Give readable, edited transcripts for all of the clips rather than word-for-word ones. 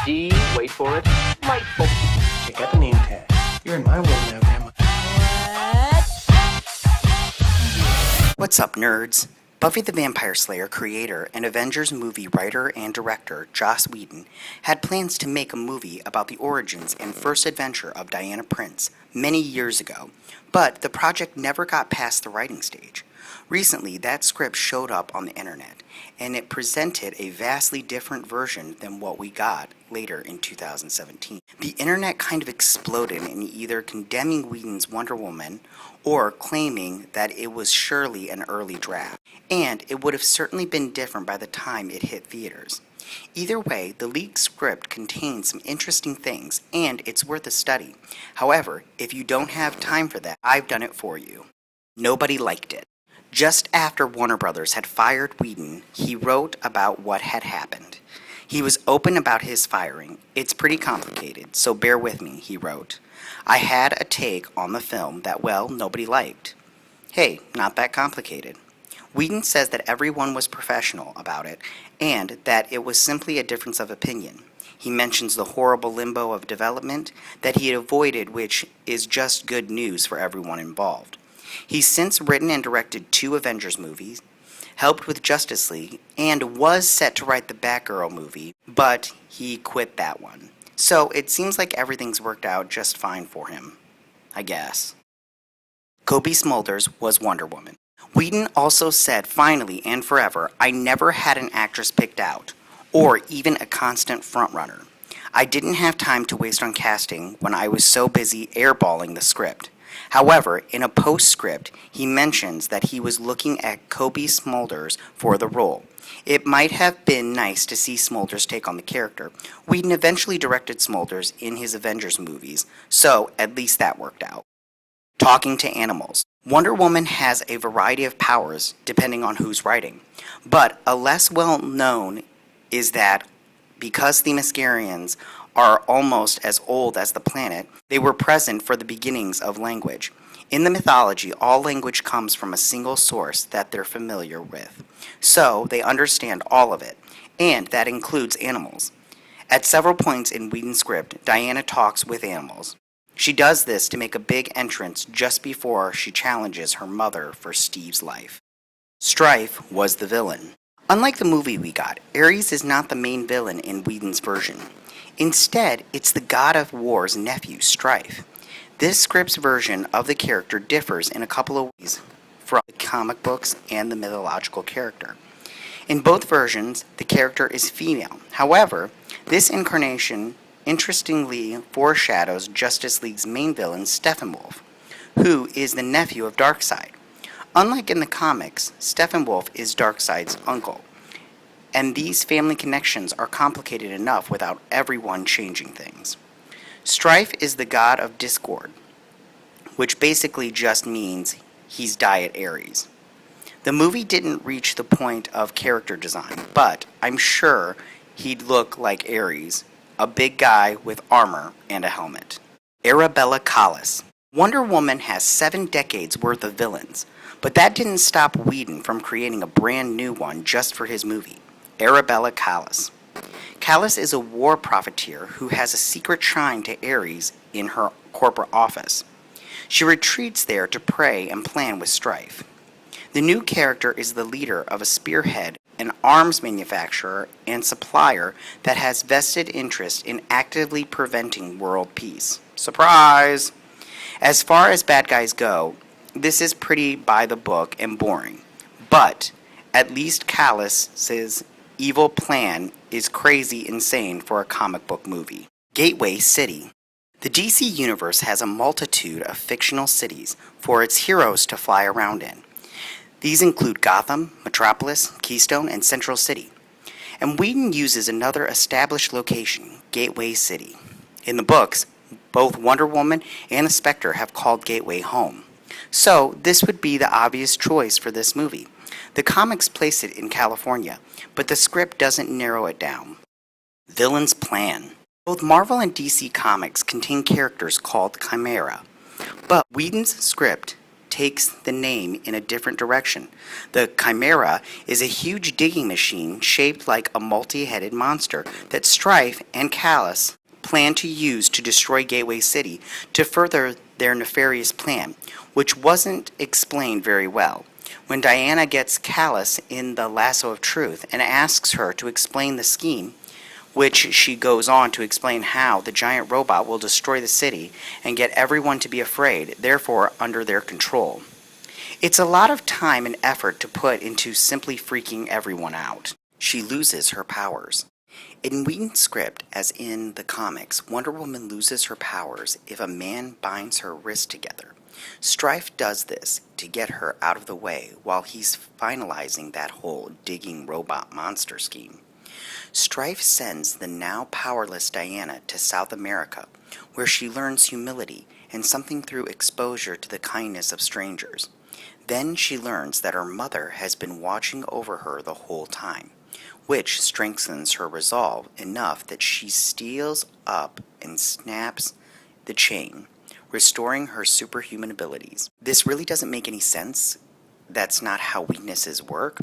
D, wait for it, delightful. Check out the name tag. You're in my world now, Grandma. What's up, nerds? Buffy the Vampire Slayer creator and Avengers movie writer and director Joss Whedon had plans to make a movie about the origins and first adventure of Diana Prince many years ago, but the project never got past the writing stage. Recently, that script showed up on the internet, and it presented a vastly different version than what we got later in 2017. The internet kind of exploded in either condemning Whedon's Wonder Woman or claiming that it was surely an early draft, and it would have certainly been different by the time it hit theaters. Either way, the leaked script contains some interesting things, and it's worth a study. However, if you don't have time for that, I've done it for you. Nobody liked it. Just after Warner Brothers had fired Whedon, he wrote about what had happened. He was open about his firing. It's pretty complicated, so bear with me, he wrote. I had a take on the film that, well, nobody liked. Hey, not that complicated. Whedon says that everyone was professional about it, and that it was simply a difference of opinion. He mentions the horrible limbo of development that he had avoided, which is just good news for everyone involved. He's since written and directed 2 Avengers movies, helped with Justice League, and was set to write the Batgirl movie, but he quit that one. So it seems like everything's worked out just fine for him, I guess. Cobie Smulders was Wonder Woman. Whedon also said, finally and forever, I never had an actress picked out, or even a constant frontrunner. I didn't have time to waste on casting when I was so busy airballing the script. However, in a postscript, he mentions that he was looking at Cobie Smulders for the role. It might have been nice to see Smulders take on the character. Whedon eventually directed Smulders in his Avengers movies, so at least that worked out. Talking to animals. Wonder Woman has a variety of powers depending on who's writing, but a less well known is that because the Themyscirians are almost as old as the planet, they were present for the beginnings of language. In the mythology, all language comes from a single source that they're familiar with, so they understand all of it, and that includes animals. At several points in Whedon's script, Diana talks with animals. She does this to make a big entrance just before she challenges her mother for Steve's life. Strife was the villain. Unlike the movie we got, Ares is not the main villain in Whedon's version. Instead, it's the god of war's nephew, Strife. This script's version of the character differs in a couple of ways from the comic books and the mythological character. In both versions, the character is female. However, this incarnation interestingly foreshadows Justice League's main villain, Steppenwolf, who is the nephew of Darkseid. Unlike in the comics, Steppenwolf is Darkseid's uncle, and these family connections are complicated enough without everyone changing things. Strife is the god of discord, which basically just means he's Diet Ares. The movie didn't reach the point of character design, but I'm sure he'd look like Ares, a big guy with armor and a helmet. Arabella Coles. Wonder Woman has 7 decades worth of villains, but that didn't stop Whedon from creating a brand new one just for his movie. Arabella Coles. Coles is a war profiteer who has a secret shrine to Ares in her corporate office. She retreats there to pray and plan with Strife. The new character is the leader of a spearhead, an arms manufacturer and supplier that has vested interest in actively preventing world peace. Surprise! As far as bad guys go, this is pretty by the book and boring, but at least Coles' evil plan is crazy insane for a comic book movie. Gateway City. The DC Universe has a multitude of fictional cities for its heroes to fly around in. These include Gotham, Metropolis, Keystone, and Central City. And Whedon uses another established location, Gateway City. In the books, both Wonder Woman and the Spectre have called Gateway home. So this would be the obvious choice for this movie. The comics place it in California, but the script doesn't narrow it down. Villain's Plan. Both Marvel and DC comics contain characters called Chimera, but Whedon's script takes the name in a different direction. The Chimera is a huge digging machine shaped like a multi-headed monster that Strife and Callus plan to use to destroy Gateway City to further their nefarious plan, which wasn't explained very well. When Diana gets Callus in the lasso of truth and asks her to explain the scheme, which she goes on to explain how the giant robot will destroy the city and get everyone to be afraid, therefore under their control. It's a lot of time and effort to put into simply freaking everyone out. She loses her powers. In Whedon's script, as in the comics, Wonder Woman loses her powers if a man binds her wrists together. Strife does this to get her out of the way while he's finalizing that whole digging robot monster scheme. Strife sends the now powerless Diana to South America, where she learns humility and something through exposure to the kindness of strangers. Then she learns that her mother has been watching over her the whole time, which strengthens her resolve enough that she steals up and snaps the chain, restoring her superhuman abilities. This really doesn't make any sense. That's not how weaknesses work.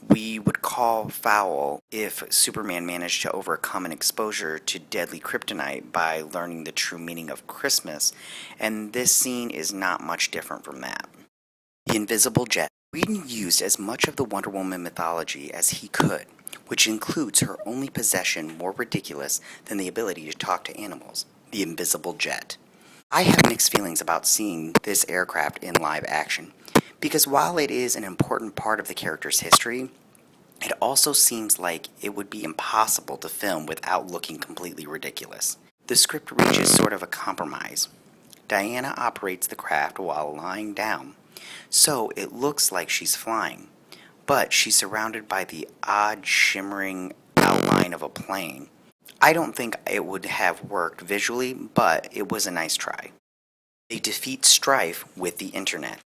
We would call foul if Superman managed to overcome an exposure to deadly kryptonite by learning the true meaning of Christmas, and this scene is not much different from that. The invisible jet. Whedon used as much of the Wonder Woman mythology as he could, which includes her only possession more ridiculous than the ability to talk to animals, the invisible jet. I have mixed feelings about seeing this aircraft in live action, because while it is an important part of the character's history, it also seems like it would be impossible to film without looking completely ridiculous. The script reaches sort of a compromise. Diana operates the craft while lying down, so it looks like she's flying, but she's surrounded by the odd shimmering outline of a plane. I don't think it would have worked visually, but it was a nice try. They defeat Strife with the internet.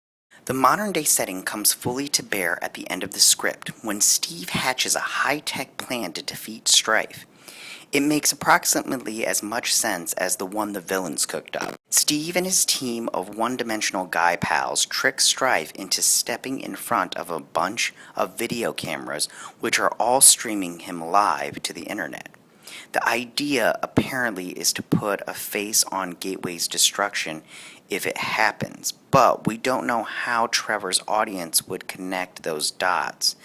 The modern-day setting comes fully to bear at the end of the script when Steve hatches a high-tech plan to defeat Strife. It makes approximately as much sense as the one the villains cooked up. Steve and his team of one-dimensional guy pals trick Strife into stepping in front of a bunch of video cameras which are all streaming him live to the internet. The idea apparently is to put a face on Gateway's destruction if it happens, but we don't know how Trevor's audience would connect those dots.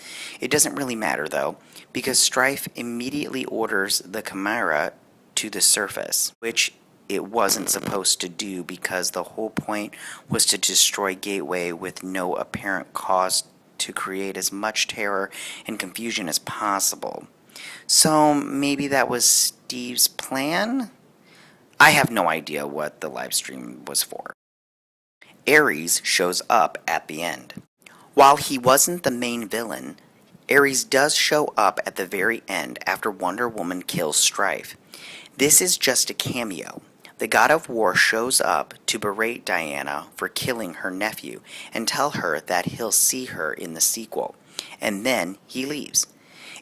It doesn't really matter though, because Strife immediately orders the Chimera to the surface, which it wasn't supposed to do because the whole point was to destroy Gateway with no apparent cause to create as much terror and confusion as possible. So maybe that was Steve's plan? I have no idea what the live stream was for. Ares shows up at the end. While he wasn't the main villain, Ares does show up at the very end after Wonder Woman kills Strife. This is just a cameo. The God of War shows up to berate Diana for killing her nephew and tell her that he'll see her in the sequel, and then he leaves.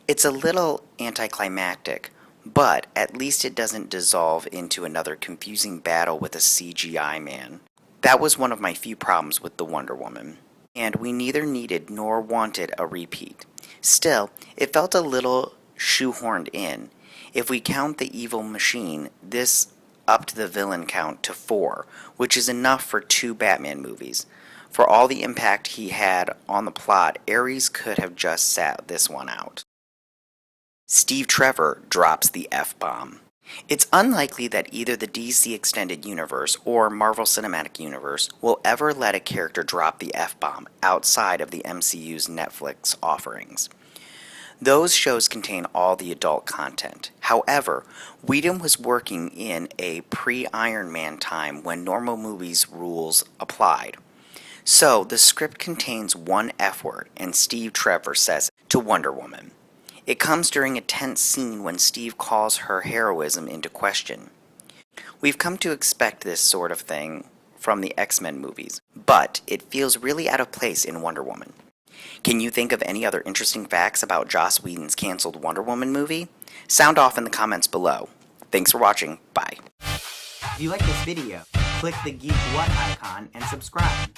It's a little anticlimactic, but at least it doesn't dissolve into another confusing battle with a CGI man. That was one of my few problems with the Wonder Woman, and we neither needed nor wanted a repeat. Still, it felt a little shoehorned in. If we count the evil machine, this upped the villain count to 4, which is enough for 2 Batman movies. For all the impact he had on the plot, Ares could have just sat this one out. Steve Trevor drops the F-bomb. It's unlikely that either the DC Extended Universe or Marvel Cinematic Universe will ever let a character drop the F-bomb outside of the MCU's Netflix offerings. Those shows contain all the adult content. However, Whedon was working in a pre-Iron Man time when normal movies rules applied. So the script contains one F-word, and Steve Trevor says it to Wonder Woman. It comes during a tense scene when Steve calls her heroism into question. We've come to expect this sort of thing from the X-Men movies, but it feels really out of place in Wonder Woman. Can you think of any other interesting facts about Joss Whedon's canceled Wonder Woman movie? Sound off in the comments below. Thanks for watching. Bye. If you like this video, click the Geek What icon and subscribe.